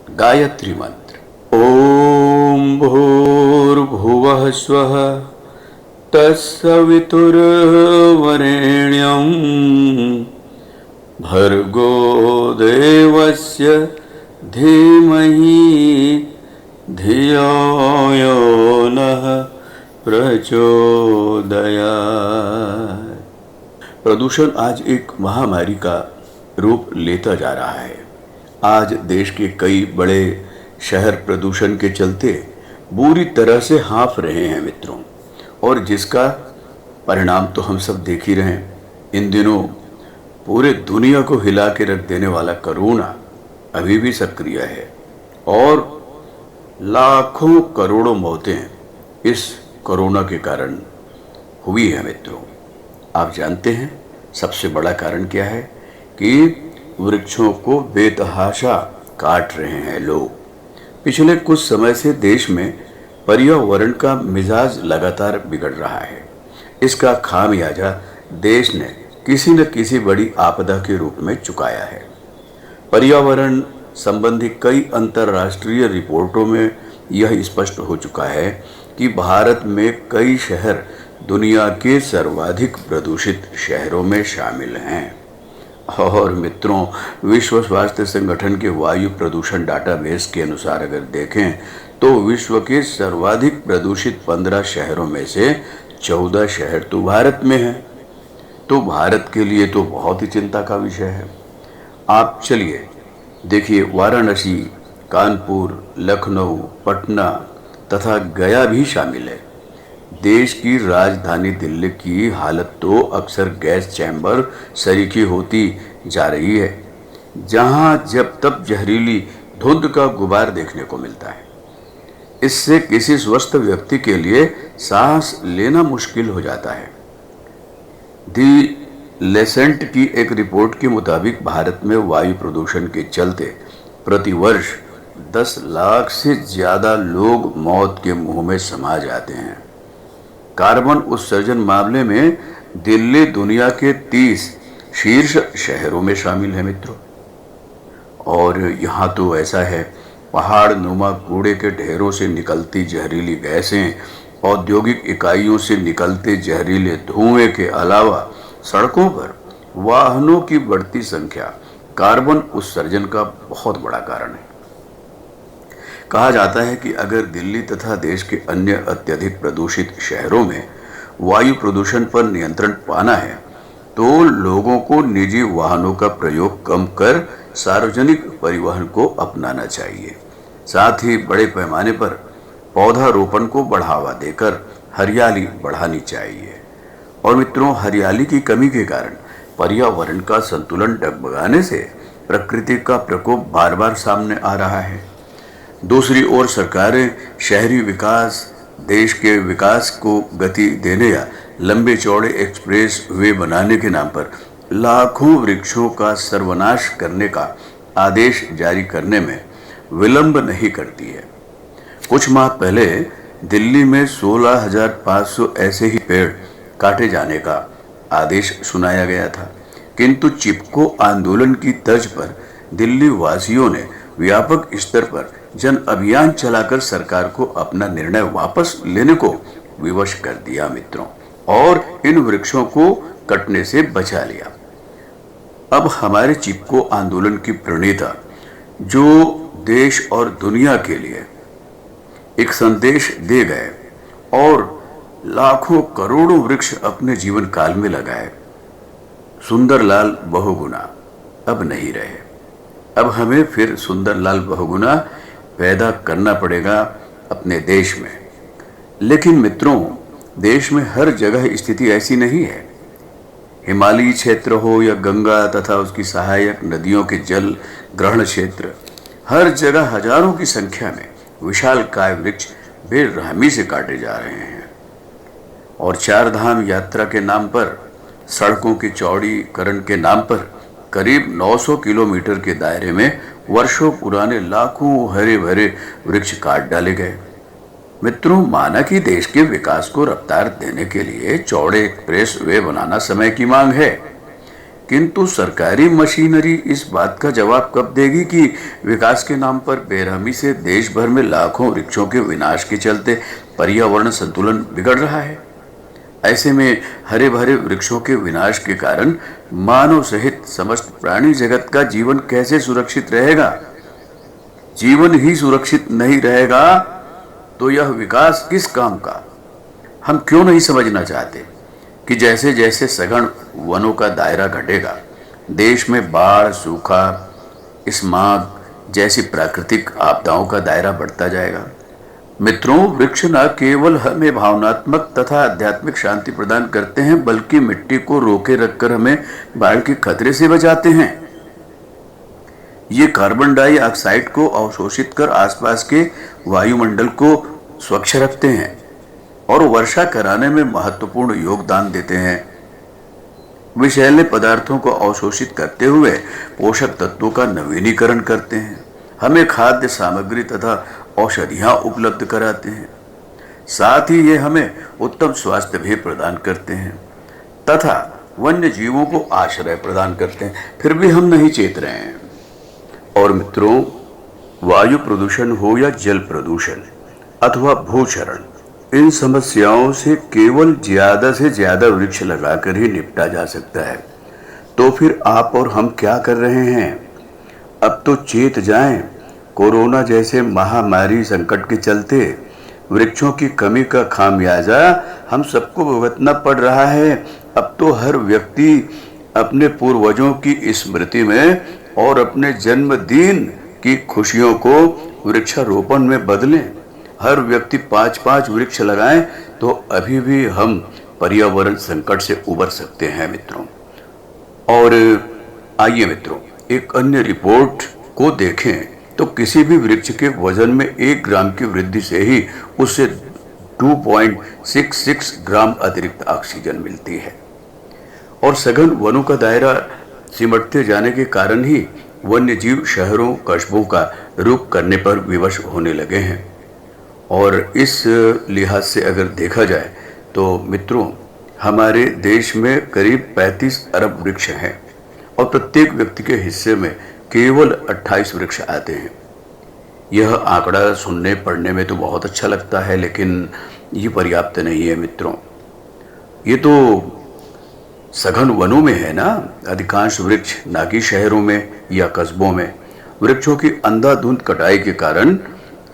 गायत्री मंत्र। ओम भूर्भुवः स्वः तत्सवितुर्वरेण्यं भर्गो देवस्य धीमहि धियो यो नः प्रचोदयात्। प्रदूषण आज एक महामारी का रूप लेता जा रहा है। आज देश के कई बड़े शहर प्रदूषण के चलते बुरी तरह से हाँफ रहे हैं मित्रों, और जिसका परिणाम तो हम सब देख ही रहे हैं। इन दिनों पूरे दुनिया को हिला के रख देने वाला कोरोना अभी भी सक्रिय है और लाखों करोड़ों मौतें इस कोरोना के कारण हुई है मित्रों। आप जानते हैं सबसे बड़ा कारण क्या है? कि वृक्षों को बेतहाशा काट रहे हैं लोग। पिछले कुछ समय से देश में पर्यावरण का मिजाज लगातार बिगड़ रहा है। इसका खामियाजा देश ने किसी न किसी बड़ी आपदा के रूप में चुकाया है। पर्यावरण संबंधी कई अंतर्राष्ट्रीय रिपोर्टों में यह स्पष्ट हो चुका है कि भारत में कई शहर दुनिया के सर्वाधिक प्रदूषित शहरों में शामिल हैं। और मित्रों, विश्व स्वास्थ्य संगठन के वायु प्रदूषण डाटाबेस के अनुसार अगर देखें तो विश्व के सर्वाधिक प्रदूषित 15 शहरों में से 14 शहर तो भारत में हैं। तो भारत के लिए तो बहुत ही चिंता का विषय है। आप चलिए देखिए, वाराणसी, कानपुर, लखनऊ, पटना तथा गया भी शामिल है। देश की राजधानी दिल्ली की हालत तो अक्सर गैस चैम्बर सरीखी होती जा रही है, जहां जब तब जहरीली धुंध का गुबार देखने को मिलता है। इससे किसी स्वस्थ व्यक्ति के लिए सांस लेना मुश्किल हो जाता है। दी लेसेंट की एक रिपोर्ट के मुताबिक भारत में वायु प्रदूषण के चलते प्रतिवर्ष 10 लाख से ज्यादा लोग मौत के मुंह में समा जाते हैं। कार्बन उत्सर्जन मामले में दिल्ली दुनिया के 30 शीर्ष शहरों में शामिल है मित्रों। और यहाँ तो ऐसा है, पहाड़ नुमा कूड़े के ढेरों से निकलती जहरीली गैसें, औद्योगिक इकाइयों से निकलते जहरीले धुएं के अलावा सड़कों पर वाहनों की बढ़ती संख्या कार्बन उत्सर्जन का बहुत बड़ा कारण है। कहा जाता है कि अगर दिल्ली तथा देश के अन्य अत्यधिक प्रदूषित शहरों में वायु प्रदूषण पर नियंत्रण पाना है तो लोगों को निजी वाहनों का प्रयोग कम कर सार्वजनिक परिवहन को अपनाना चाहिए। साथ ही बड़े पैमाने पर पौधारोपण को बढ़ावा देकर हरियाली बढ़ानी चाहिए। और मित्रों, हरियाली की कमी के कारण पर्यावरण का संतुलन डगमगाने से प्रकृति का प्रकोप बार बार सामने आ रहा है। दूसरी ओर सरकारें शहरी विकास, देश के विकास को गति देने या लंबे चौड़े एक्सप्रेस वे बनाने के नाम पर लाखों वृक्षों का सर्वनाश करने का आदेश जारी करने में विलंब नहीं करती है। कुछ माह पहले दिल्ली में 16,500 ऐसे ही पेड़ काटे जाने का आदेश सुनाया गया था, किंतु चिपको आंदोलन की तर्ज पर दिल्ली वासियों ने व्यापक स्तर पर जन अभियान चलाकर सरकार को अपना निर्णय वापस लेने को विवश कर दिया मित्रों, और इन वृक्षों को कटने से बचा लिया। अब हमारे चिपको आंदोलन की प्रणेता जो देश और दुनिया के लिए एक संदेश दे गए और लाखों करोड़ों वृक्ष अपने जीवन काल में लगाए, सुंदरलाल बहुगुणा अब नहीं रहे। अब हमें फिर सुंदरलाल बहुगुणा पैदा करना पड़ेगा अपने देश में। लेकिन मित्रों, देश में हर जगह स्थिति ऐसी नहीं है। हिमालयी क्षेत्र हो या गंगा तथा उसकी सहायक नदियों के जल ग्रहण क्षेत्र, हर जगह हजारों की संख्या में विशालकाय वृक्ष बेरहमी से काटे जा रहे हैं। और 4 धाम यात्रा के नाम पर, सड़कों के चौड़ीकरण के नाम पर करीब 900 किलोमीटर के दायरे में वर्षों पुराने लाखों हरे भरे वृक्ष काट डाले गए। मित्रों, माना कि देश के विकास को रफ्तार देने के लिए चौड़े एक्सप्रेस वे बनाना समय की मांग है, किंतु सरकारी मशीनरी इस बात का जवाब कब देगी कि विकास के नाम पर बेरहमी से देश भर में लाखों वृक्षों के विनाश के चलते पर्यावरण संतुलन बिगड़ रहा है। ऐसे में हरे भरे वृक्षों के विनाश के कारण मानव सहित समस्त प्राणी जगत का जीवन कैसे सुरक्षित रहेगा? जीवन ही सुरक्षित नहीं रहेगा तो यह विकास किस काम का? हम क्यों नहीं समझना चाहते कि जैसे जैसे सघन वनों का दायरा घटेगा, देश में बाढ़, सूखा, स्माग जैसी प्राकृतिक आपदाओं का दायरा बढ़ता जाएगा। मित्रों, वृक्ष न केवल हमें भावनात्मक तथा आध्यात्मिक शांति प्रदान करते हैं, बल्कि मिट्टी को रोके रखकर हमें बाढ़ के खतरे से बचाते हैं। ये कार्बन डाइऑक्साइड को अवशोषित कर आसपास के वायुमंडल को स्वच्छ रखते हैं और वर्षा कराने में महत्वपूर्ण योगदान देते हैं। विषैले पदार्थों को अवशोषित करते हुए पोषक तत्वों का नवीनीकरण करते हैं, हमें खाद्य सामग्री तथा औषधियां उपलब्ध कराते हैं। साथ ही ये हमें उत्तम स्वास्थ्य भी प्रदान करते हैं तथा वन्य जीवों को आश्रय प्रदान करते हैं। फिर भी हम नहीं चेत रहे हैं। और मित्रों, वायु प्रदूषण हो या जल प्रदूषण अथवा भूक्षरण, इन समस्याओं से केवल ज्यादा से ज्यादा वृक्ष लगाकर ही निपटा जा सकता है। तो फिर आप और हम क्या कर रहे हैं? अब तो चेत जाएं। कोरोना जैसे महामारी संकट के चलते वृक्षों की कमी का खामियाजा हम सबको भुगतना पड़ रहा है। अब तो हर व्यक्ति अपने पूर्वजों की स्मृति में और अपने जन्मदिन की खुशियों को वृक्षारोपण में बदलें। हर व्यक्ति 5-5 वृक्ष लगाएं तो अभी भी हम पर्यावरण संकट से उबर सकते हैं मित्रों। और आइए मित्रों, एक अन्य रिपोर्ट को देखें तो किसी भी वृक्ष के वजन में 1 ग्राम की वृद्धि से ही उससे 2.66 ग्राम अतिरिक्त ऑक्सीजन मिलती है। और सघन वनों का दायरा सिमटते जाने के कारण ही वन्यजीव शहरों, कस्बों का रुख करने पर विवश होने लगे हैं। और इस लिहाज से अगर देखा जाए तो मित्रों, हमारे देश में करीब 35 अरब वृक्ष हैं और प्रत्येक व्यक्ति के हिस्से में केवल 28 वृक्ष आते हैं। यह आंकड़ा सुनने पढ़ने में तो बहुत अच्छा लगता है, लेकिन ये पर्याप्त नहीं है मित्रों। ये तो सघन वनों में है ना अधिकांश वृक्ष, ना कि शहरों में या कस्बों में। वृक्षों की अंधाधुंध कटाई के कारण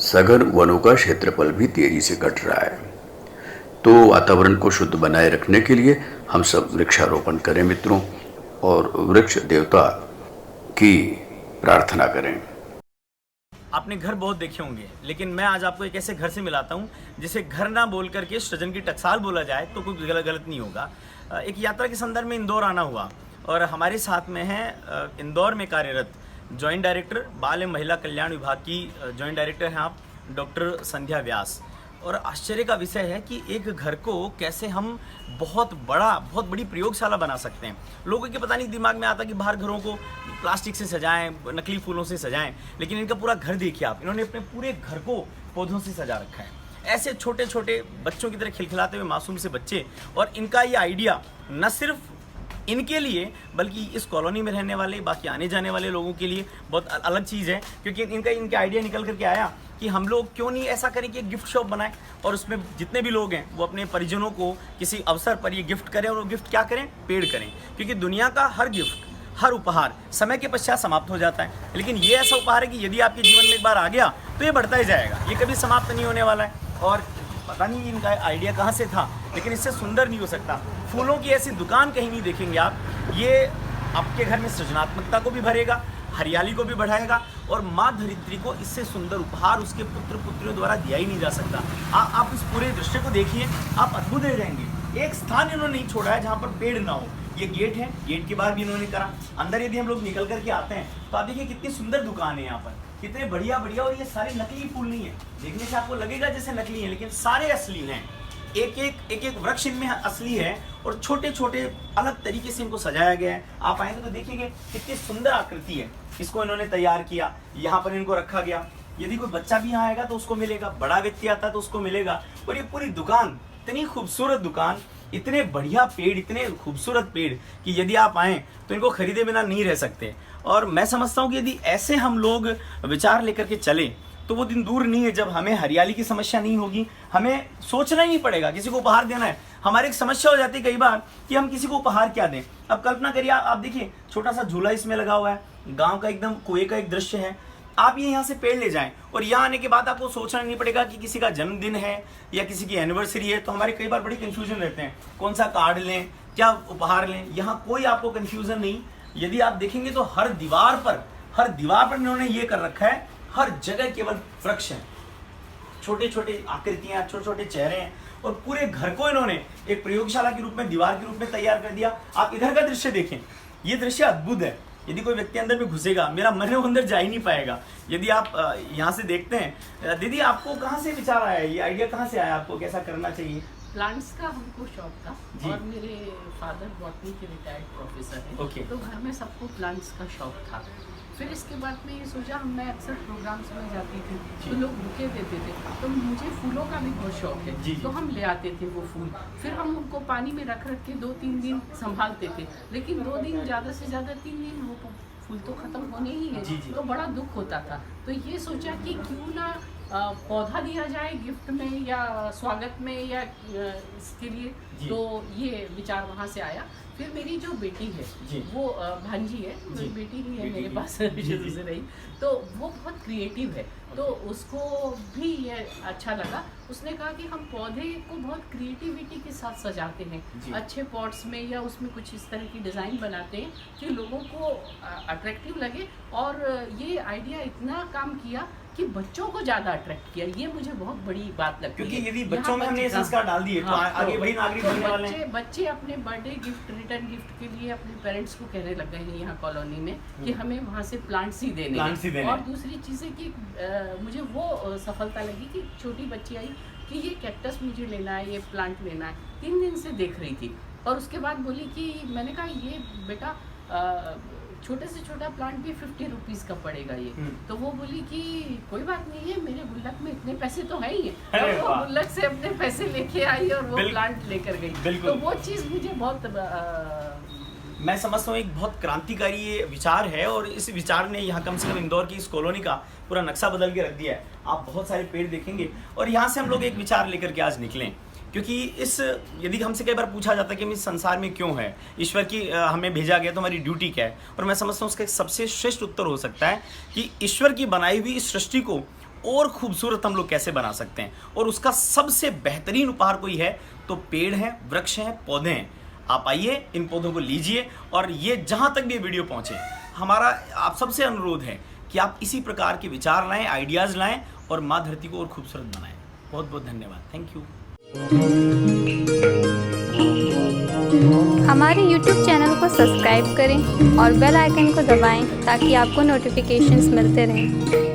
सघन वनों का क्षेत्रफल भी तेजी से घट रहा है। तो वातावरण को शुद्ध बनाए रखने के लिए हम सब वृक्षारोपण करें मित्रों, और वृक्ष देवता की प्रार्थना करें। आपने घर बहुत देखे होंगे, लेकिन मैं आज आपको एक ऐसे घर से मिलाता हूँ जिसे घर ना बोल करके सृजन की टकसाल बोला जाए तो कुछ गलत नहीं होगा। एक यात्रा के संदर्भ में इंदौर आना हुआ और हमारे साथ में है इंदौर में कार्यरत जॉइंट डायरेक्टर बाल एवं महिला कल्याण विभाग की जॉइंट डायरेक्टर हैं आप, डॉक्टर संध्या व्यास। और आश्चर्य का विषय है कि एक घर को कैसे हम बहुत बड़ी प्रयोगशाला बना सकते हैं। लोगों के पता नहीं दिमाग में आता कि बाहर घरों को प्लास्टिक से सजाएं, नकली फूलों से सजाएं, लेकिन इनका पूरा घर देखिए आप, इन्होंने अपने पूरे घर को पौधों से सजा रखा है। ऐसे छोटे छोटे बच्चों की तरह खिलखिलाते हुए मासूम से बच्चे, और इनका ये आइडिया न सिर्फ इनके लिए बल्कि इस कॉलोनी में रहने वाले बाकी आने जाने वाले लोगों के लिए बहुत अलग चीज़ है, क्योंकि इनके आइडिया निकल करके आया कि हम लोग क्यों नहीं ऐसा करें कि एक गिफ्ट शॉप बनाएं और उसमें जितने भी लोग हैं वो अपने परिजनों को किसी अवसर पर ये गिफ्ट करें। और वो गिफ्ट क्या करें? पेड़ करें, क्योंकि दुनिया का हर गिफ्ट, हर उपहार समय के पश्चात समाप्त हो जाता है, लेकिन ये ऐसा उपहार है कि यदि आपके जीवन में एक बार आ गया तो ये बढ़ता ही जाएगा, ये कभी समाप्त नहीं होने वाला है। और पता नहीं इनका आइडिया कहाँ से था, लेकिन इससे सुंदर नहीं हो सकता। फूलों की ऐसी दुकान कहीं नहीं देखेंगे आप। ये आपके घर में सृजनात्मकता को भी भरेगा, हरियाली को भी बढ़ाएगा, और माँ धरित्री को इससे सुंदर उपहार उसके पुत्र पुत्रियों द्वारा दिया ही नहीं जा सकता। आप इस पूरे दृश्य को देखिए, आप अद्भुत रह जाएंगे। एक स्थान इन्होंने नहीं छोड़ा है जहाँ पर पेड़ ना हो। ये गेट है, गेट के बाहर भी इन्होंने करा। अंदर यदि हम लोग निकल करके आते हैं तो आप देखिए कितनी सुंदर दुकान है यहाँ पर, कितने बढ़िया। और ये सारे नकली फूल नहीं है, देखने से आपको लगेगा जैसे नकली है, लेकिन सारे असली हैं। एक वृक्ष इनमें असली है और छोटे छोटे अलग तरीके से इनको सजाया गया है। आप आएंगे तो देखेंगे कितनी सुंदर आकृति है, इसको इन्होंने तैयार किया, यहाँ पर इनको रखा गया। यदि कोई बच्चा भी यहाँ आएगा तो उसको मिलेगा, बड़ा व्यक्ति आता है तो उसको मिलेगा। और ये पूरी दुकान, इतनी खूबसूरत दुकान, इतने बढ़िया पेड़, इतने खूबसूरत पेड़ कि यदि आप आएँ तो इनको खरीदे बिना नहीं रह सकते। और मैं समझता हूँ कि यदि ऐसे हम लोग विचार लेकर के चले तो वो दिन दूर नहीं है जब हमें हरियाली की समस्या नहीं होगी, हमें सोचना ही नहीं पड़ेगा किसी को उपहार देना है। हमारी एक समस्या हो जाती है कई बार कि हम किसी को उपहार क्या दें। अब कल्पना करिए, आप देखिए छोटा सा झूला इसमें लगा हुआ है, गांव का एकदम कुएं का एक दृश्य है। आप ये यहाँ से पेड़ ले जाएं और यहाँ आने के बाद आपको सोचना नहीं पड़ेगा कि किसी का जन्मदिन है या किसी की एनिवर्सरी है। तो हमारे कई बार बड़ी कंफ्यूजन रहते हैं, कौन सा कार्ड लें, क्या उपहार लें। यहाँ कोई आपको कंफ्यूजन नहीं। यदि आप देखेंगे तो हर दीवार पर इन्होंने ये कर रखा है, हर जगह केवल वृक्ष हैं, छोटे छोटे आकृतियां, छोटे छोटे चेहरे हैं और पूरे घर को इन्होंने एक प्रयोगशाला के रूप में, दीवार के रूप में तैयार कर दिया। आप इधर का दृश्य देखें, ये दृश्य अद्भुत है। यदि कोई व्यक्ति अंदर में घुसेगा, मेरा मन वो अंदर जा ही नहीं पाएगा। यदि आप यहाँ से देखते हैं, दीदी आपको कहाँ से विचार आया, ये आइडिया कहाँ से आया आपको, कैसा करना चाहिए? प्लांट्स का हमको शौक था और मेरे फादर बॉटनी के रिटायर्ड प्रोफेसर हैं, तो घर में सबको प्लांट्स का शौक था। फिर इसके बाद में ये सोचा, मैं अक्सर प्रोग्राम्स में जाती थी तो लोग बुके देते थे, तो मुझे फूलों का भी बहुत शौक है, तो हम ले आते थे वो फूल। फिर हम उनको पानी में रख के 2-3 दिन संभालते थे, लेकिन 2 दिन ज़्यादा से ज़्यादा 3 दिन वो फूल तो ख़त्म होने ही है, तो बड़ा दुख होता था। तो ये सोचा कि क्यों ना पौधा दिया जाए गिफ्ट में या स्वागत में या इसके लिए, तो ये विचार वहाँ से आया। फिर मेरी जो बेटी है वो भांजी है, मेरी बेटी ही है मेरे पास शुरू से रही, तो वो बहुत क्रिएटिव है, तो उसको भी ये अच्छा लगा। उसने कहा कि हम पौधे को बहुत क्रिएटिविटी के साथ सजाते हैं, अच्छे पॉट्स में या उसमें कुछ इस तरह की डिज़ाइन बनाते हैं कि लोगों को अट्रैक्टिव लगे। और ये आइडिया इतना काम किया कि बच्चों को ज़्यादा अट्रैक्ट किया, ये मुझे बहुत बड़ी बात लगती है, क्योंकि यदि बच्चों में हमने संस्कार डाल दिए तो आगे वही नागरिक बनने वाले हैं। बच्चे अपने बर्थडे गिफ्ट, रिटर्न गिफ्ट के लिए अपने पेरेंट्स को कहने लग गए हैं यहाँ कॉलोनी में कि हमें वहाँ से प्लांट्स ही देने हैं। और दूसरी चीज़ है कि मुझे वो सफलता लगी कि छोटी बच्ची आई कि ये कैक्टस मुझे लेना है, ये प्लांट लेना है, 3 दिन से देख रही थी। और उसके बाद बोली कि मैंने कहा ये बेटा छोटे से छोटा प्लांट भी 50 रुपीज़ का पड़ेगा ये। तो वो बोली कि कोई बात नहीं है, मेरे गुल्लक में इतने पैसे तो है ही है। और वो गुल्लक से अपने पैसे लेके आई और वो प्लांट लेकर गई। तो वो चीज़ मुझे बहुत मैं समझता हूँ एक बहुत क्रांतिकारी ये विचार है, और इस विचार ने यहाँ कम से कम इंदौर की इस कॉलोनी का पूरा नक्शा बदल के रख दिया है। आप बहुत सारे पेड़ देखेंगे और यहाँ से हम लोग एक विचार लेकर के आज निकलें, क्योंकि यदि हमसे कई बार पूछा जाता है कि हम इस संसार में क्यों है, ईश्वर की हमें भेजा गया तो हमारी ड्यूटी क्या है, और मैं समझता हूँ उसका एक सबसे श्रेष्ठ उत्तर हो सकता है कि ईश्वर की बनाई हुई इस सृष्टि को और खूबसूरत हम लोग कैसे बना सकते हैं, और उसका सबसे बेहतरीन उपहार कोई है तो पेड़ हैं, वृक्ष हैं, पौधे हैं। आप आइए, इन पौधों को लीजिए, और ये जहाँ तक भी ये वीडियो पहुँचे, हमारा आप सबसे अनुरोध है कि आप इसी प्रकार के विचार लाएं, आइडियाज़ लाएं और माँ धरती को और खूबसूरत बनाएं। बहुत बहुत धन्यवाद, थैंक यू। हमारे YouTube चैनल को सब्सक्राइब करें और बेल आइकन को दबाएं ताकि आपको नोटिफिकेशंस मिलते रहें।